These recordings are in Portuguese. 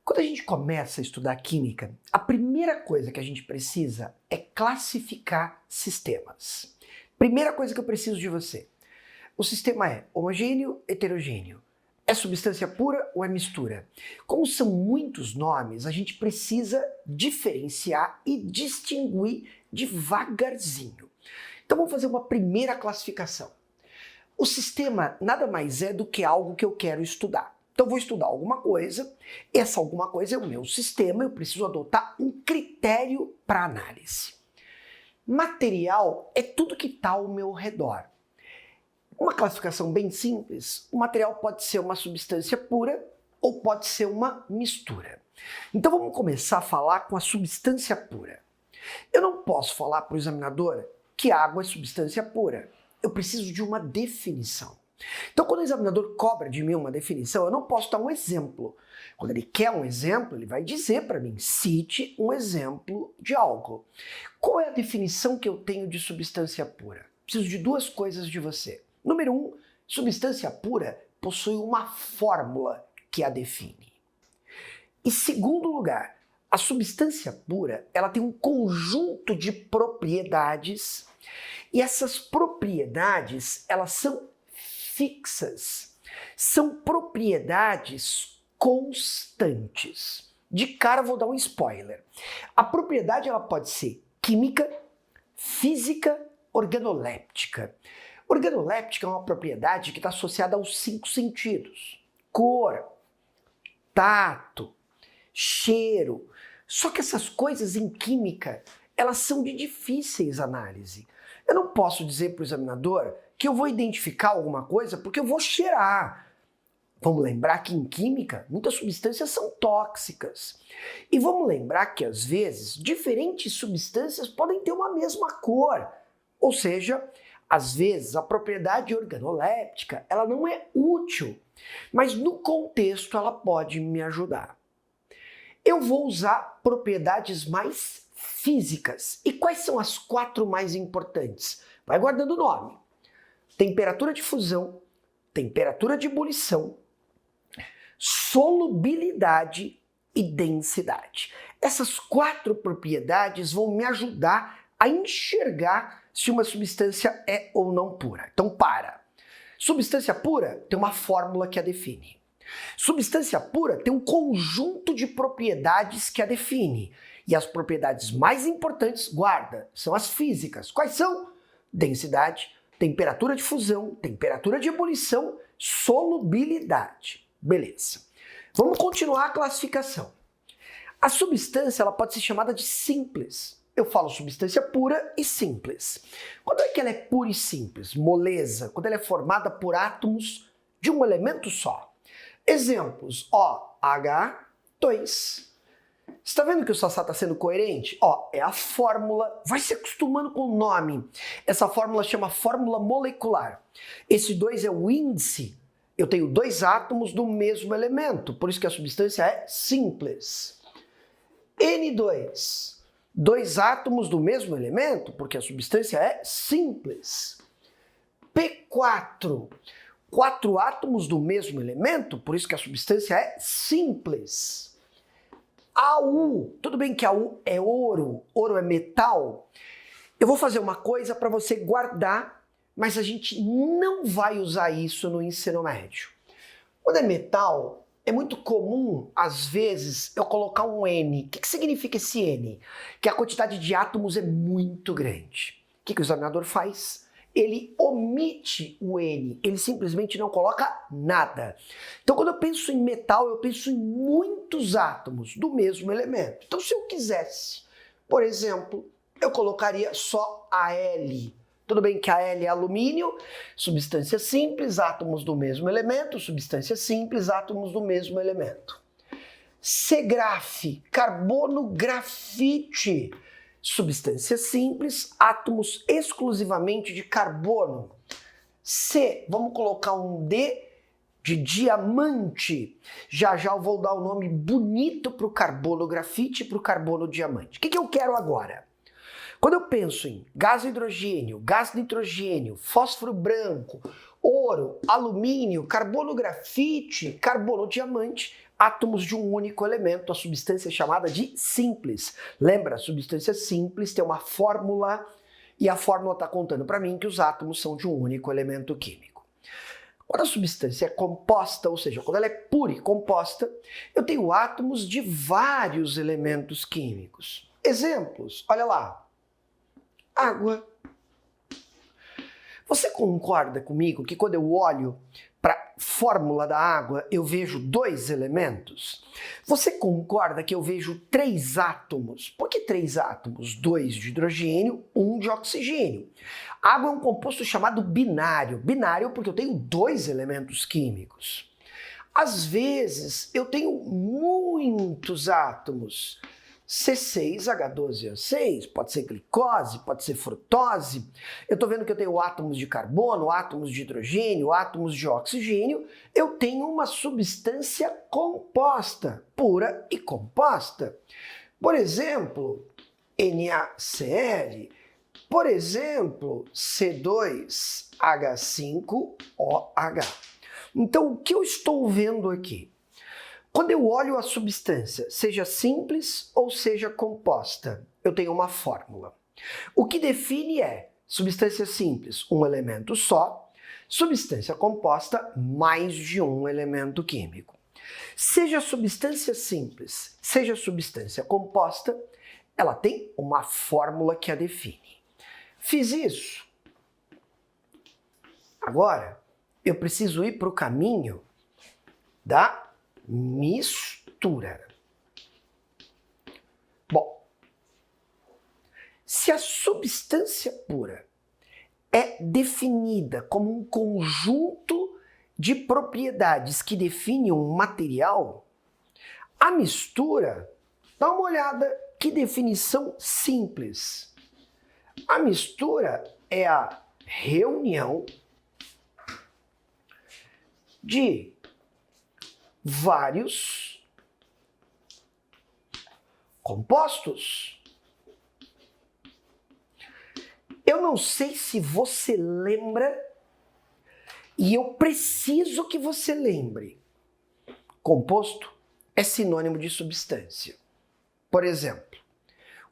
Quando a gente começa a estudar química, a primeira coisa que a gente precisa é classificar sistemas. Primeira coisa que eu preciso de você. O sistema é homogêneo, heterogêneo. É substância pura ou é mistura? Como são muitos nomes, a gente precisa diferenciar e distinguir devagarzinho. Então vamos fazer uma primeira classificação. O sistema nada mais é do que algo que eu quero estudar. Então eu vou estudar alguma coisa, essa alguma coisa é o meu sistema, eu preciso adotar um critério para análise. Material é tudo que está ao meu redor. Uma classificação bem simples, o material pode ser uma substância pura ou pode ser uma mistura. Então vamos começar a falar com a substância pura. Eu não posso falar para o examinador que água é substância pura. Eu preciso de uma definição. Então, quando o examinador cobra de mim uma definição, eu não posso dar um exemplo. Quando ele quer um exemplo, ele vai dizer para mim, cite um exemplo de algo. Qual é a definição que eu tenho de substância pura? Preciso de duas coisas de você. Número 1, substância pura possui uma fórmula que a define. E segundo lugar, a substância pura, ela tem um conjunto de propriedades e essas propriedades, elas são fixas. São propriedades constantes. De cara vou dar um spoiler. A propriedade ela pode ser química, física, organoléptica. Organoléptica é uma propriedade que está associada aos 5 sentidos. Cor, tato, cheiro. Só que essas coisas em química, elas são de difíceis análise. Eu não posso dizer para o examinador que eu vou identificar alguma coisa porque eu vou cheirar. Vamos lembrar que em química, muitas substâncias são tóxicas. E vamos lembrar que, às vezes, diferentes substâncias podem ter uma mesma cor. Ou seja, às vezes, a propriedade organoléptica ela não é útil, mas no contexto ela pode me ajudar. Eu vou usar propriedades mais físicas. E quais são as 4 mais importantes? Vai guardando o nome. Temperatura de fusão, temperatura de ebulição, solubilidade e densidade. Essas 4 propriedades vão me ajudar a enxergar se uma substância é ou não pura. Então para. Substância pura tem uma fórmula que a define. Substância pura tem um conjunto de propriedades que a define. E as propriedades mais importantes, guarda, são as físicas. Quais são? Densidade, temperatura de fusão, temperatura de ebulição, solubilidade. Beleza. Vamos continuar a classificação. A substância ela pode ser chamada de simples. Eu falo substância pura e simples. Quando é que ela é pura e simples? Moleza, quando ela é formada por átomos de um elemento só. Exemplos, OH2. Você está vendo que o Sassá está sendo coerente? É a fórmula, vai se acostumando com o nome. Essa fórmula chama fórmula molecular. Esse 2 é o índice. Eu tenho 2 átomos do mesmo elemento, por isso que a substância é simples. N2, 2 átomos do mesmo elemento, porque a substância é simples. P4, 4 átomos do mesmo elemento, por isso que a substância é simples. AU, tudo bem que AU é ouro, ouro é metal. Eu vou fazer uma coisa para você guardar, mas a gente não vai usar isso no ensino médio. Quando é metal, é muito comum, às vezes, eu colocar um N. O que significa esse N? Que a quantidade de átomos é muito grande. O que o examinador faz? Ele omite o N, ele simplesmente não coloca nada. Então, quando eu penso em metal, eu penso em muitos átomos do mesmo elemento. Então, se eu quisesse, por exemplo, eu colocaria só Al. Tudo bem que Al é alumínio, substância simples, átomos do mesmo elemento, substância simples, átomos do mesmo elemento. C-graf, carbono grafite. Substância simples, átomos exclusivamente de carbono. C, vamos colocar um D de diamante. Já já eu vou dar o nome bonito para o carbono grafite e para o carbono diamante. O que eu quero agora? Quando eu penso em gás hidrogênio, gás nitrogênio, fósforo branco, ouro, alumínio, carbono grafite, carbono diamante, átomos de um único elemento, a substância chamada de simples. Lembra, a substância simples tem uma fórmula e a fórmula está contando para mim que os átomos são de um único elemento químico. Quando a substância é composta, ou seja, quando ela é pura e composta, eu tenho átomos de vários elementos químicos. Exemplos, olha lá. Água. Você concorda comigo que quando eu olho para a fórmula da água, eu vejo dois elementos? Você concorda que eu vejo três átomos? Por que três átomos? Dois de hidrogênio, um de oxigênio. A água é um composto chamado binário. Binário porque eu tenho dois elementos químicos. Às vezes, eu tenho muitos átomos. C6H12O6, pode ser glicose, pode ser frutose. Eu estou vendo que eu tenho átomos de carbono, átomos de hidrogênio, átomos de oxigênio. Eu tenho uma substância composta, pura e composta. Por exemplo, NaCl, por exemplo, C2H5OH. Então, o que eu estou vendo aqui? Quando eu olho a substância, seja simples ou seja composta, eu tenho uma fórmula. O que define é substância simples, um elemento só, substância composta, mais de um elemento químico. Seja substância simples, seja substância composta, ela tem uma fórmula que a define. Fiz isso. Agora, eu preciso ir para o caminho da mistura. Bom, se a substância pura é definida como um conjunto de propriedades que definem um material, a mistura, dá uma olhada, que definição simples. A mistura é a reunião de vários compostos. Eu não sei se você lembra, e eu preciso que você lembre. Composto é sinônimo de substância. Por exemplo,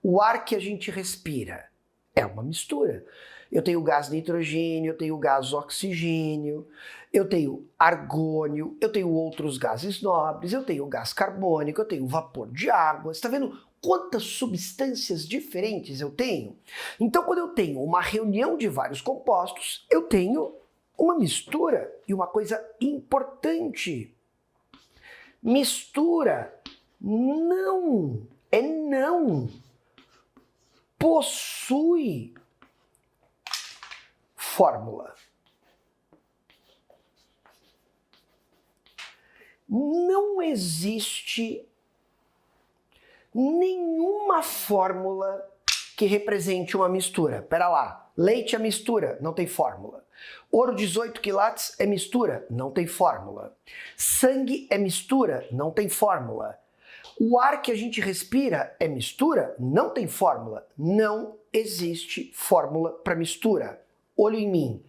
o ar que a gente respira é uma mistura. Eu tenho gás nitrogênio, eu tenho gás oxigênio, eu tenho argônio, eu tenho outros gases nobres, eu tenho gás carbônico, eu tenho vapor de água. Você está vendo quantas substâncias diferentes eu tenho? Então, quando eu tenho uma reunião de vários compostos, eu tenho uma mistura. E uma coisa importante, mistura não possui fórmula. Não existe nenhuma fórmula que represente uma mistura. Pera lá, leite é mistura, não tem fórmula. Ouro 18 quilates é mistura, não tem fórmula. Sangue é mistura, não tem fórmula. O ar que a gente respira é mistura, não tem fórmula. Não existe fórmula para mistura. Olho em mim.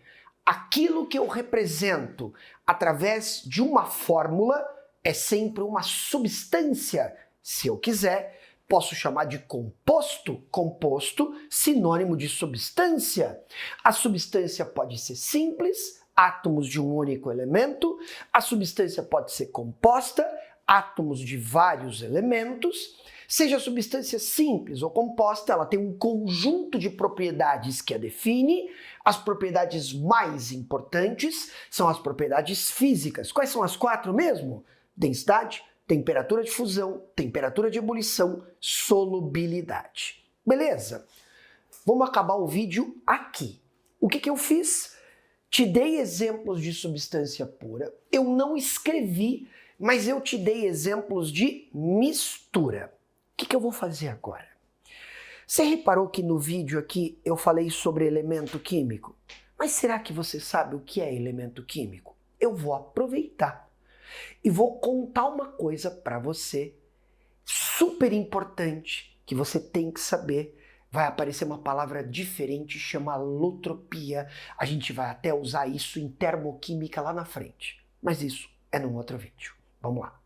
Aquilo que eu represento através de uma fórmula é sempre uma substância. Se eu quiser, posso chamar de composto, composto, sinônimo de substância. A substância pode ser simples, átomos de um único elemento. A substância pode ser composta, átomos de vários elementos. Seja a substância simples ou composta, ela tem um conjunto de propriedades que a define. As propriedades mais importantes são as propriedades físicas. Quais são as quatro mesmo? Densidade, temperatura de fusão, temperatura de ebulição, solubilidade. Beleza? Vamos acabar o vídeo aqui. O que eu fiz? Te dei exemplos de substância pura. Eu não escrevi, mas eu te dei exemplos de mistura. O que eu vou fazer agora? Você reparou que no vídeo aqui eu falei sobre elemento químico? Mas será que você sabe o que é elemento químico? Eu vou aproveitar e vou contar uma coisa para você super importante que você tem que saber. Vai aparecer uma palavra diferente, chama alotropia. A gente vai até usar isso em termoquímica lá na frente. Mas isso é num outro vídeo. Vamos lá.